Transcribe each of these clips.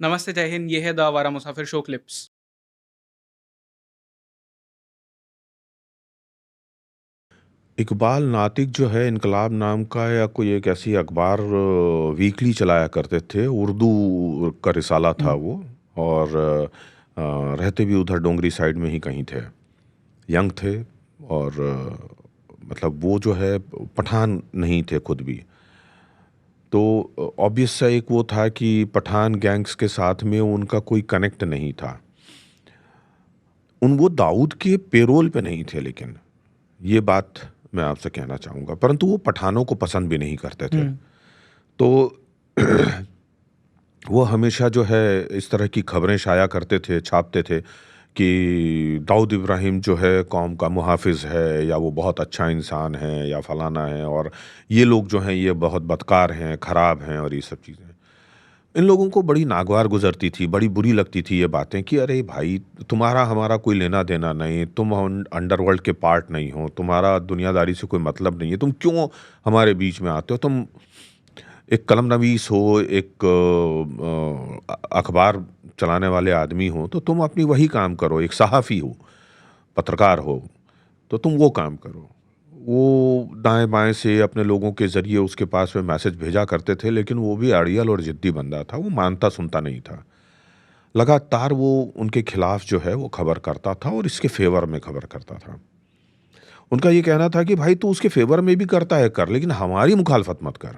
नमस्ते, जय हिंद। ये है द आवारा मुसाफिर शो क्लिप्स। इकबाल नातिक जो है इनकलाब नाम का या कोई एक ऐसी अखबार वीकली चलाया करते थे, उर्दू का रिसाला था हुँ, वो। और रहते भी उधर डोंगरी साइड में ही कहीं थे। यंग थे और मतलब वो जो है पठान नहीं थे खुद भी। तो ऑब्वियस सा एक वो था कि पठान गैंग्स के साथ में उनका कोई कनेक्ट नहीं था। वो दाऊद के पेरोल पे नहीं थे, लेकिन ये बात मैं आपसे कहना चाहूँगा। परंतु वो पठानों को पसंद भी नहीं करते थे। हुँ, तो वो हमेशा जो है इस तरह की खबरें शाया करते थे, छापते थे कि दाऊद इब्राहिम जो है कौम का मुहाफ़िज़ है, या वो बहुत अच्छा इंसान है, या फलाना है, और ये लोग जो हैं ये बहुत बदकार हैं, ख़राब हैं, और ये सब चीज़ें। इन लोगों को बड़ी नागवार गुज़रती थी, बड़ी बुरी लगती थी ये बातें कि अरे भाई, तुम्हारा हमारा कोई लेना-देना नहीं, तुम अंडरवर्ल्ड के पार्ट नहीं हो, तुम्हारा दुनियादारी से कोई मतलब नहीं है, तुम क्यों हमारे बीच में आते हो? तुम एक कलम-नवीस हो, एक अखबार चलाने वाले आदमी हो, तो तुम अपनी वही काम करो, एक सहाफ़ी हो, पत्रकार हो, तो तुम वो काम करो। वो दाएँ-बाएँ से अपने लोगों के ज़रिए उसके पास में मैसेज भेजा करते थे, लेकिन वो भी अड़ियल और ज़िद्दी बंदा था, वो मानता-सुनता नहीं था। लगातार वो उनके खिलाफ जो है वो खबर करता था और इसके फ़ेवर में खबर करता था। उनका ये कहना था कि भाई तू उसके फ़ेवर में भी करता है कर, लेकिन हमारी मुखालफत मत कर।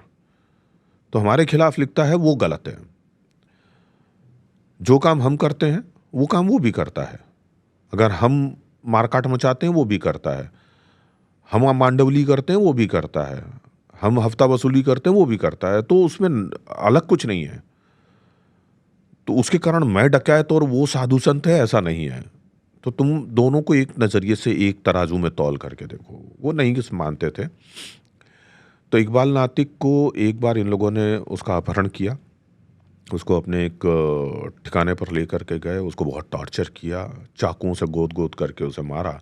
तो हमारे खिलाफ लिखता है वो गलत है। जो काम हम करते हैं, वो काम वो भी करता है। अगर हम मार-काट मचाते हैं, वो भी करता है। हम मांडवली करते हैं, वो भी करता है। हम हफ्ता वसूली करते हैं, वो भी करता है। तो उसमें अलग कुछ नहीं है। तो उसके कारण मैं डकैत और वो साधु संत है, ऐसा नहीं है। तो तुम दोनों को एक नज़रिए से एक तराजू में तौल करके देखो। वो नहीं किस मानते थे। तो इकबाल नातिक को एक बार इन लोगों ने उसका अपहरण किया। उसको अपने एक ठिकाने पर लेकर के गए, उसको बहुत टॉर्चर किया, चाकुओं से गोद-गोद करके उसे मारा,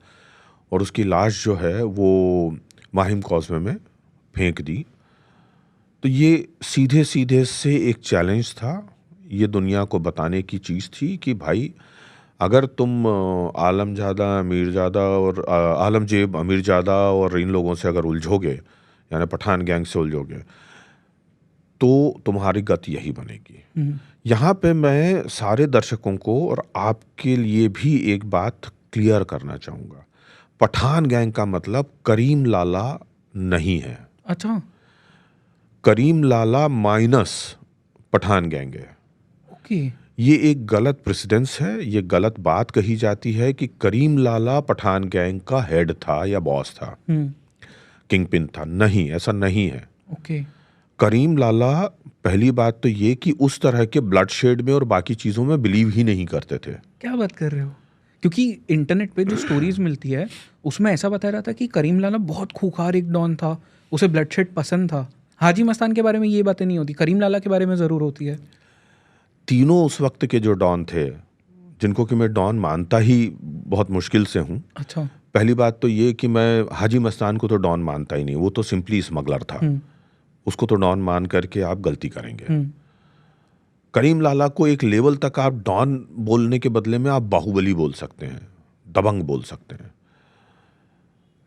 और उसकी लाश जो है वो माहिम कॉज़वे में फेंक दी। तो ये सीधे-सीधे से एक चैलेंज था, ये दुनिया को बताने की चीज़ थी कि भाई, अगर तुम आलमज़ादा, मीरज़ादा और आलमजेब, अमीरज़ादा और इन लोगों से अगर उलझोगे, यानी पठान गैंग से उलझोगे, तो तुम्हारी गत यही बनेगी। हुँ, यहाँ पे मैं सारे दर्शकों को और आपके लिए भी एक बात क्लियर करना चाहूँगा। पठान गैंग का मतलब करीम लाला नहीं है। अच्छा, करीम लाला माइनस पठान गैंग है। ओके। ये एक गलत प्रेसिडेंस है, ये गलत बात कही जाती है कि करीम लाला पठान गैंग का हेड था या बॉस था, हुँ, किंगपिन था। नहीं, ऐसा नहीं है। ओके। करीम लाला, पहली बात तो ये कि उस तरह के ब्लडशेड में और बाकी चीज़ों में बिलीव ही नहीं करते थे। क्या बात कर रहे हो? क्योंकि इंटरनेट पे जो स्टोरीज़ मिलती है, उसमें ऐसा बताया रहा था कि करीम लाला बहुत खूंखार एक डॉन था, उसे ब्लडशेड पसंद था। हाजी मस्तान के बारे में ये बातें नहीं होती, करीम लाला के बारे में ज़रूर होती है। तीनों उस वक़्त के जो डॉन थे, जिनको कि मैं डॉन मानता ही बहुत मुश्किल से हूँ। अच्छा, पहली बात तो ये कि मैं हाजी मस्तान को तो डॉन मानता ही नहीं, वो तो सिंपली स्मगलर था। हुँ, उसको तो डॉन मान करके आप गलती करेंगे। हुँ, करीम लाला को एक लेवल तक आप डॉन बोलने के बदले में आप बाहुबली बोल सकते हैं, दबंग बोल सकते हैं।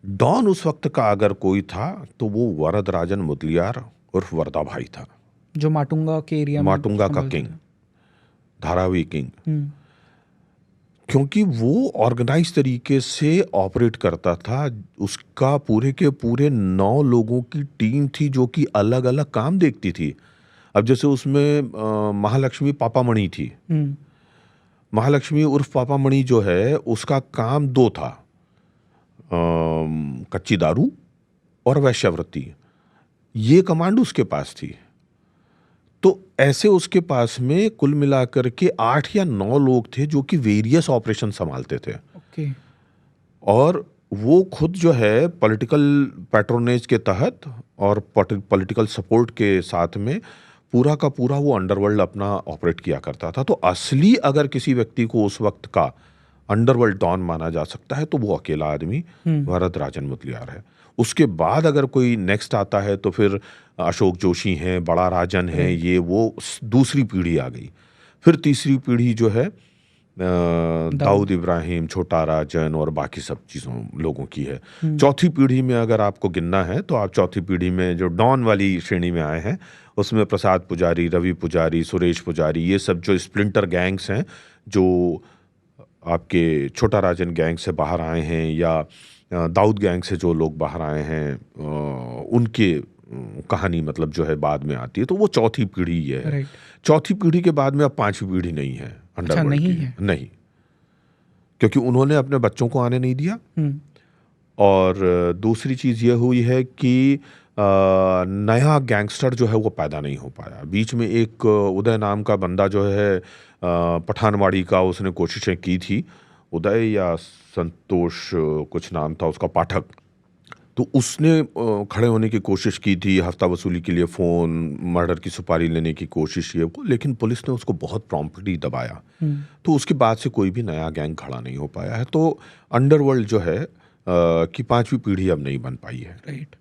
डॉन उस वक़्त का अगर कोई था, तो वो वरदराजन मुदलियार उर्फ वरदा भाई था। जो माटुंगा के एरिया में माटुंगा का संभलते किंग, थे। धारावी किंग। हुँ, क्योंकि वो ऑर्गेनाइज़ तरीके से ऑपरेट करता था। उसका पूरे के पूरे 9 लोगों की टीम थी जो कि अलग-अलग काम देखती थी। अब जैसे उसमें महालक्ष्मी पापामणि थी। हुँ, महालक्ष्मी उर्फ पापामणि जो है, उसका काम 2 था। कच्ची दारू और वेश्यावृत्ति। ये कमांड उसके पास थी। तो ऐसे उसके पास में कुल मिलाकर के 8 या 9 लोग थे जो कि वेरियस ऑपरेशन सँभालते थे। ओके। और वो खुद जो है पॉलिटिकल पैट्रोनेज के तहत और पॉलिटिकल सपोर्ट के साथ में पूरा का पूरा वो अंडरवर्ल्ड अपना ऑपरेट किया करता था। तो असली अगर किसी व्यक्ति को उस वक्त का अंडरवर्ल्ड डॉन माना जा सकता है, तो वो अकेला आदमी हुँ, वरदराजन मुदलियार है। उसके बाद अगर कोई नेक्स्ट आता है तो फिर अशोक जोशी हैं, बड़ा राजन हैं, राइट। ये वो दूसरी पीढ़ी आ गई। फिर तीसरी पीढ़ी जो है दाऊद इब्राहिम, छोटा राजन और बाकी सब चीज़ों लोगों की है। चौथी पीढ़ी में अगर आपको गिनना है तो आप चौथी पीढ़ी में जो डॉन वाली श्रेणी में आए हैं उसमें प्रसाद पुजारी, रवि पुजारी, सुरेश पुजारी, ये सब जो स्प्लिंटर गैंग्स हैं जो आपके छोटा राजन गैंग से बाहर आए हैं या दाऊद गैंग से जो लोग बाहर आए हैं उनके कहानी मतलब जो है बाद में आती है, तो वो चौथी पीढ़ी है। राइट। चौथी पीढ़ी के बाद में अब पांचवी पीढ़ी नहीं है अंडरवर्ल्ड नहीं की। है। नहीं, क्योंकि उन्होंने अपने बच्चों को आने नहीं दिया। और दूसरी चीज़ ये हुई है कि नया गैंगस्टर जो है वो पैदा नहीं हो पाया। बीच में एक उदय नाम का बंदा जो है पठानवाड़ी का, उसने कोशिशें की थी, उदय या संतोष कुछ नाम था उसका, पाठक, तो उसने खड़े होने की कोशिश की थी, हफ्ता वसूली के लिए फ़ोन, मर्डर की सुपारी लेने की कोशिश ये वो, लेकिन पुलिस ने उसको बहुत प्रॉम्प्टली दबाया। तो उसके बाद से कोई भी नया गैंग खड़ा नहीं हो पाया है। तो अंडरवर्ल्ड जो है कि पांचवी पीढ़ी अब नहीं बन पाई है। राइट।